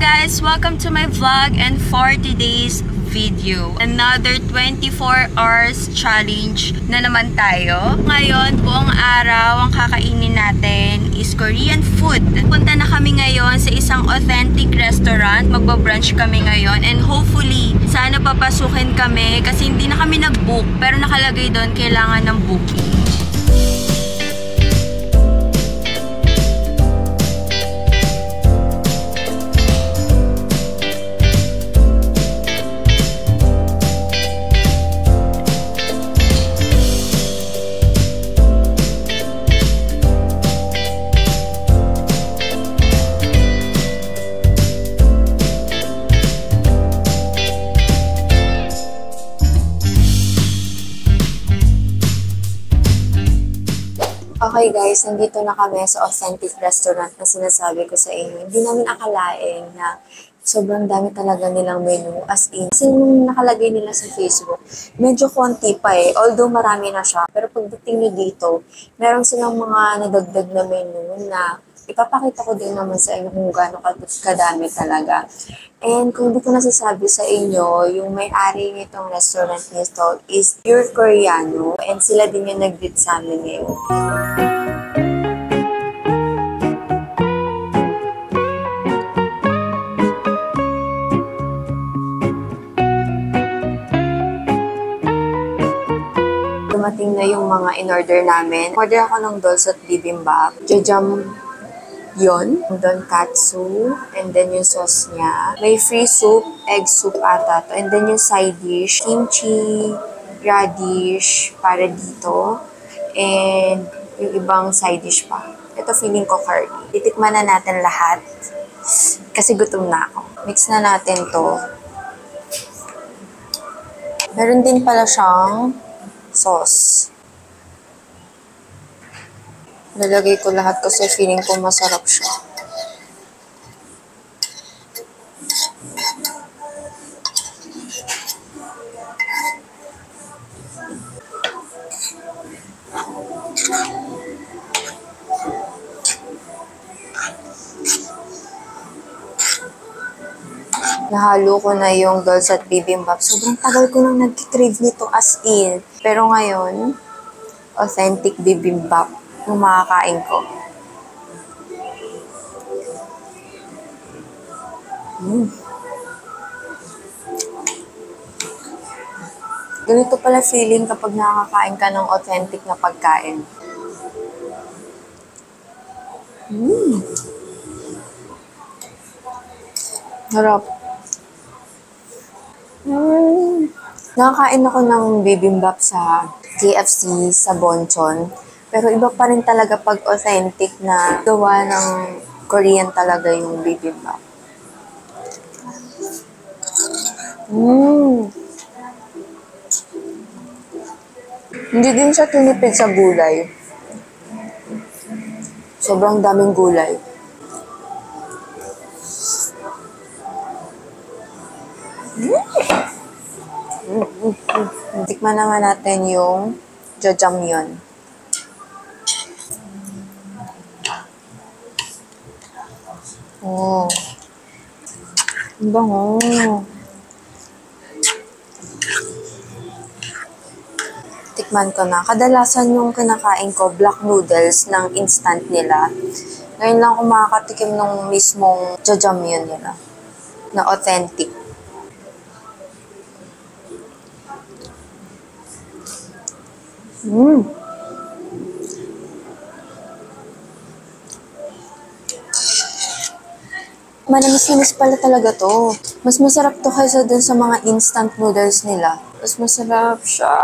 guys! Welcome to my vlog and for today's video. Another 24 hours challenge na naman tayo. Ngayon, buong araw, ang kakainin natin is Korean food. Punta na kami ngayon sa isang authentic restaurant. Magbabrunch kami ngayon and hopefully, sana papasukin kami kasi hindi na kami nag-book. Pero nakalagay doon, kailangan ng booking. Okay guys, nandito na kami sa authentic restaurant na sinasabi ko sa inyo. Hindi namin akalain na sobrang dami talaga nilang menu. As in, kasi nung nakalagay nila sa Facebook, medyo konti pa eh. Although marami na siya. Pero pagdating nyo dito, meron silang mga nadagdag na menu na ipapakita ko din naman sa inyo kung gaano kadami talaga. And kung hindi ko nasasabi sa inyo, yung may-ari nitong restaurant nito is Pure Koreano. And sila din yung nag-greet sa amin ngayon. Dumating na yung mga in-order namin. Order ako ng dolsot bibimbap, jajam yon, donkatsu, and then yung sauce niya. May free soup, egg soup ata to. And then yung side dish, kimchi, radish, para dito. And yung ibang side dish pa. Ito feeling ko curry. Titikman na natin lahat. Kasi gutom na ako. Mix na natin to. Meron din pala siyang sauce. Nalagay ko lahat kasi feeling ko masarap siya. Nahalo ko na yung dolsot bibimbap. Sobrang tagal ko nang nag-crave nito as in. Pero ngayon, authentic bibimbap yung makakain ko. Ganito pala feeling kapag nakakain ka ng authentic na pagkain. Harap. Nakakain ako ng bibimbap sa KFC, sa Bonchon. Pero iba pa rin talaga pag authentic na gawa ng Korean talaga yung bibimbap. Hindi din siya tinipid sa gulay. Sobrang daming gulay. Tikman naman natin yung jajangmyeon. Oh. Ang bango. Tikman ko na. Kadalasan yung kinakain ko, black noodles ng instant nila. Ngayon lang ako makakatikim ng mismong jajangmyeon nila. Na authentic. Manamis-namis pala talaga to. Mas masarap to kaysa dun sa mga instant noodles nila. Mas masarap siya.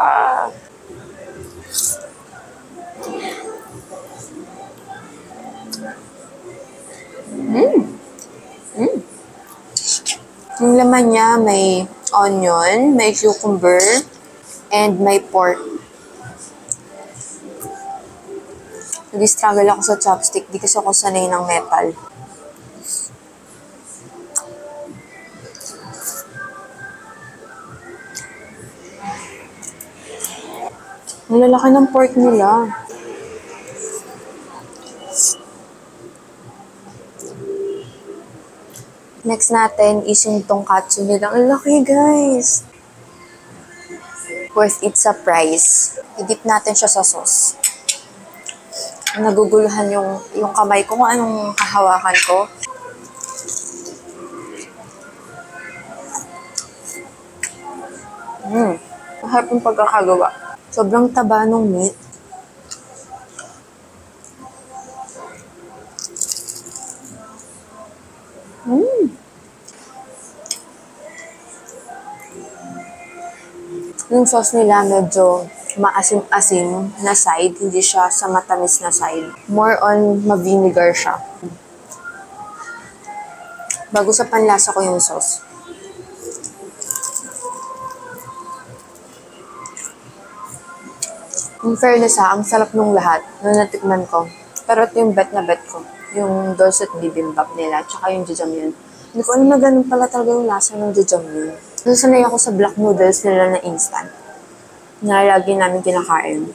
Yung laman niya may onion, may cucumber, and may pork. Nag-struggle ako sa chopstick. Di kasi ako sanay ng metal. Ang lalaki ng pork nila. Next natin is yung tonkatsu nila. Ang laki, guys! Worth it sa price. I-dip natin siya sa sauce. Naguguluhan yung kamay ko kung anong kahawakan ko. Masarap yung pagkakagawa. Sobrang taba ng meat. Yung sauce nila medyo maasim-asim na side, hindi siya sa matamis na side. More on ma-vinegar siya. Bago sa panlasa ko yung sauce. In fairness ang sarap nung lahat nung natikman ko. Pero ito yung bet na bet ko. Yung Dulcet Bibimbap nila, tsaka yung jjajangmyeon. Hindi ko alam na ganun pala talaga yung lasa ng jjajangmyeon. Nasanay ako sa black noodles nila na instant. Na lagi namin kinakain.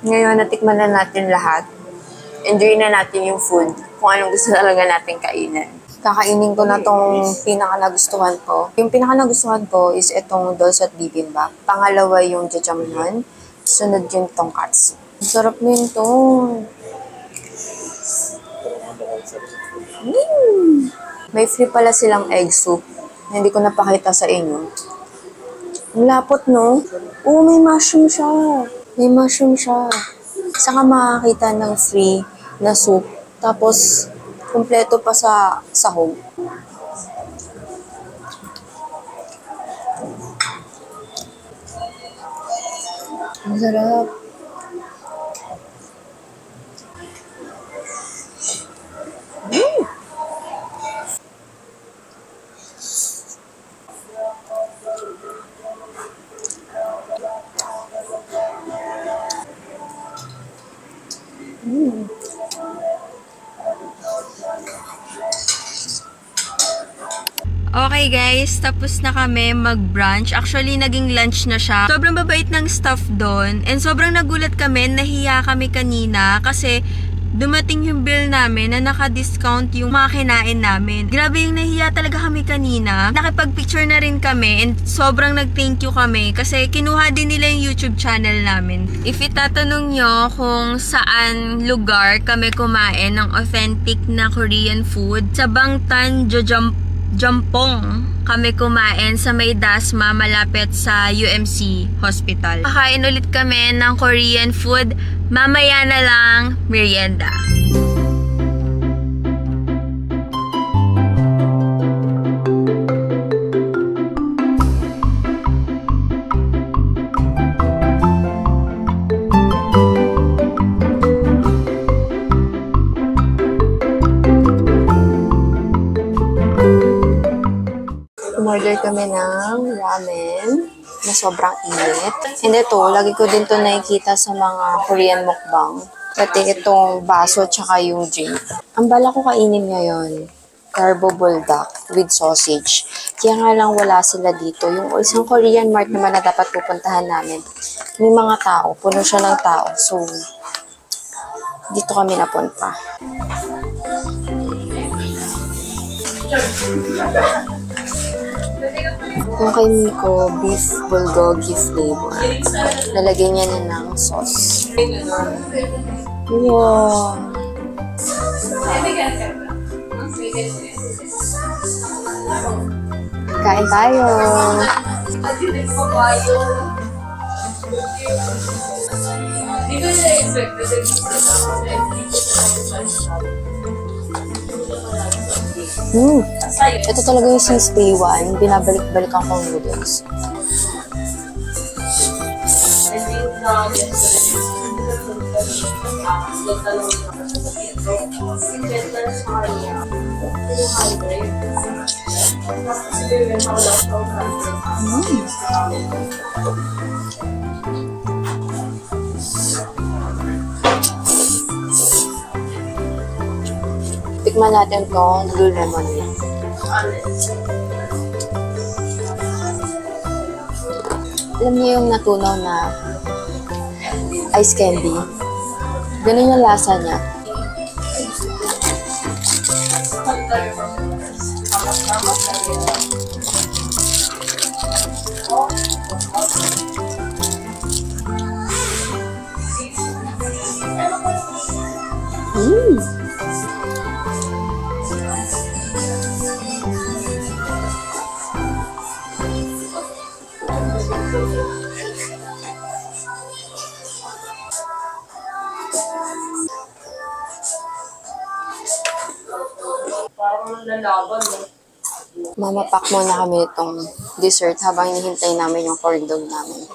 Ngayon, natikman na natin lahat. Enjoy na natin yung food. Kung anong gusto talaga natin kainin. Kakainin ko na tong pinaka-nagustuhan ko. Yung pinaka-nagustuhan ko is itong Dulcet Bibimbap. Pangalawa yung jjajangmyeon. Sunod yung tonkatsu. Ang sarap nito. May free pala silang egg soup. Hindi ko napakita sa inyo. Ang lapot, no? Oo, may mushroom siya. May mushroom siya. Saka makakita ng free na soup. Tapos, kumpleto pa sa sahog. Ang sarap. Okay guys, tapos na kami mag-brunch. Actually, naging lunch na siya. Sobrang babait ng staff doon. And sobrang nagulat kami, nahiya kami kanina kasi dumating yung bill namin na naka-discount yung mga kinain namin. Grabe yung nahiya talaga kami kanina. Nakipag-picture na rin kami and sobrang nag-thank you kami kasi kinuha din nila yung YouTube channel namin. If itatanong nyo kung saan lugar kami kumain ng authentic na Korean food, sa Bangtan Jampong kami kumain sa may Dasma malapit sa UMC Hospital. Kakain ulit kami ng Korean food. Mamaya na lang merienda. Umorder kami ng ramen na sobrang init. And ito, lagi ko din to nakikita sa mga Korean mukbang. Pati itong baso tsaka yung drink. Ang bala ko kainin ngayon, carbo buldak with sausage. Kaya nga lang wala sila dito. Yung isang Korean mart naman na dapat pupuntahan namin, may mga tao, puno siya ng tao. So, dito kami napunta. Yung kay Miko, beef bulgogi flavor. Lalagyan niya na ng sauce. Wow! Kain tayo! Ito talaga yung since day one, binabalik-balikan kong noodles. Tikman natin tong blue lemon. Alam niyo yung natunaw na ice candy? Ganun yung lasa niya. Mamapak muna kami itong dessert habang hinihintay namin yung corn dog namin.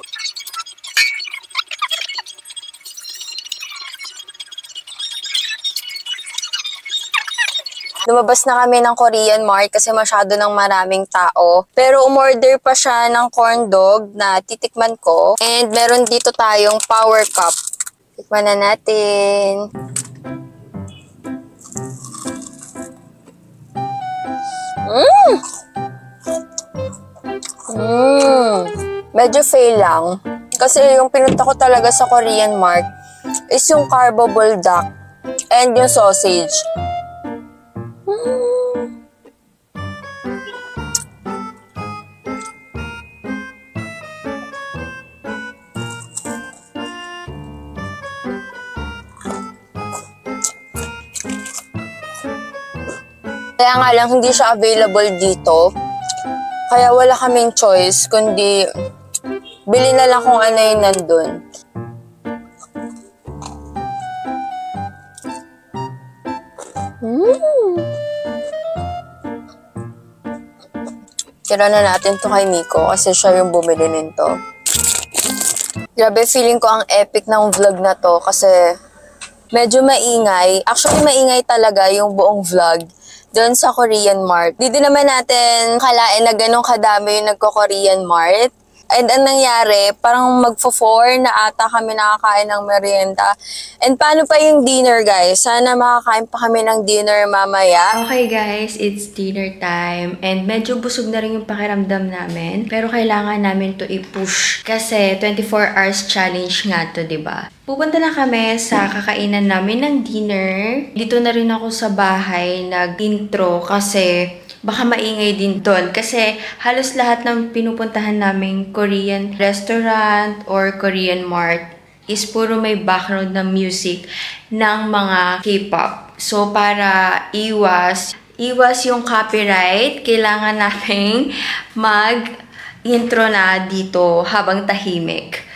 Lumabas na kami ng Korean Mart kasi masyado ng maraming tao. Pero umorder pa siya ng corn dog na titikman ko. And meron dito tayong power cup. Tikman na natin. Medyo fail lang. Kasi yung pinunta ko talaga sa Korean Mart is yung carbo buldak and yung sausage. Kaya nga lang, hindi siya available dito. Kaya wala kaming choice, kundi bili na lang kung ano yung nandun. Tira na natin to kay Miko kasi siya yung bumili nito. Grabe, feeling ko ang epic ng vlog na to kasi medyo maingay. Actually, maingay talaga yung buong vlog doon sa Korean Mart. Di din naman natin kalain na ganun kadami yung nagko-Korean Mart. And ang nangyari, parang magfo-4 na ata kami nakakain ng merienda. And paano pa yung dinner, guys? Sana makakain pa kami ng dinner mamaya. Okay guys, it's dinner time. And medyo busog na rin yung pakiramdam namin. Pero kailangan namin to i-push. Kasi 24 hours challenge nga to, diba? Pupunta na kami sa kakainan namin ng dinner. Dito na rin ako sa bahay nag-intro kasi baka maingay din doon. Kasi halos lahat ng pinupuntahan naming Korean restaurant or Korean Mart is puro may background ng music ng mga K-pop. So para iwas yung copyright, kailangan nating mag-intro na dito habang tahimik.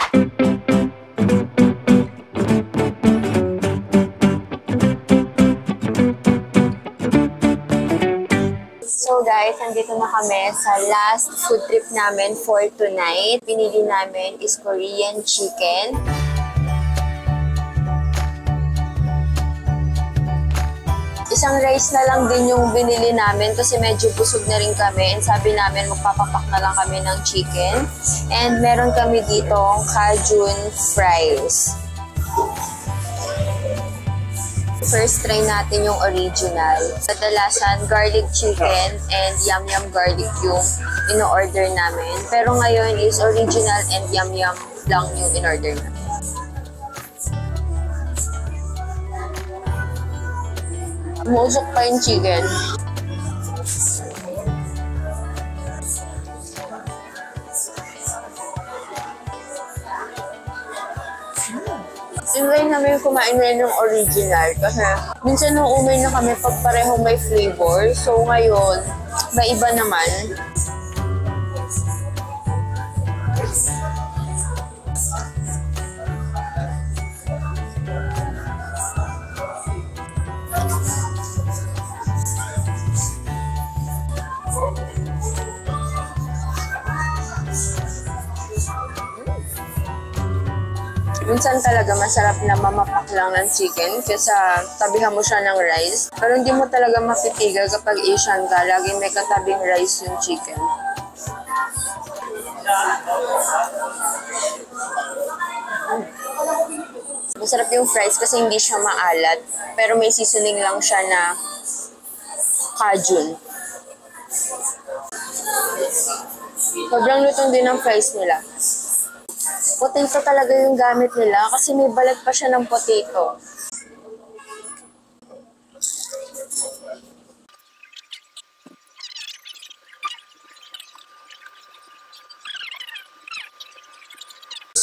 So guys, nandito na kami sa last food trip namin for tonight. Pinili namin is Korean chicken. Isang rice na lang din yung binili namin kasi medyo busog na rin kami. And sabi namin magpapapak na lang kami ng chicken. And meron kami ditong Cajun fries. First try natin yung original. Kadalasan, garlic chicken and yum-yum garlic yung in-order namin. Pero ngayon is original and yum-yum lang yung in-order namin. Umusok pa yung chicken. Tinry namin kumain na yung original kasi minsan nung umay na kami pag pareho may flavor. So ngayon, may iba naman. Minsan talaga masarap na mamapak lang ng chicken kaysa tabihan mo siya ng rice. Pero hindi mo talaga mapitigil kapag Asian ka. Laging may katabing rice yung chicken. Masarap yung fries kasi hindi siya maalat. Pero may seasoning lang siya na Cajun. Sobrang lutong din ang fries nila. Potato talaga yung gamit nila kasi may balat pa siya ng potato.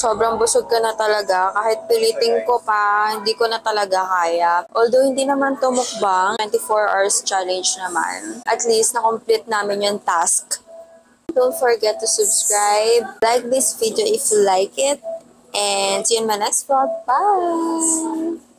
Sobrang busog ka na talaga. Kahit piliting ko pa, hindi ko na talaga kaya. Although hindi naman to mukbang, 24 hours challenge naman. At least na-complete namin yung task. Don't forget to subscribe, like this video if you like it, and see you in my next vlog. Bye!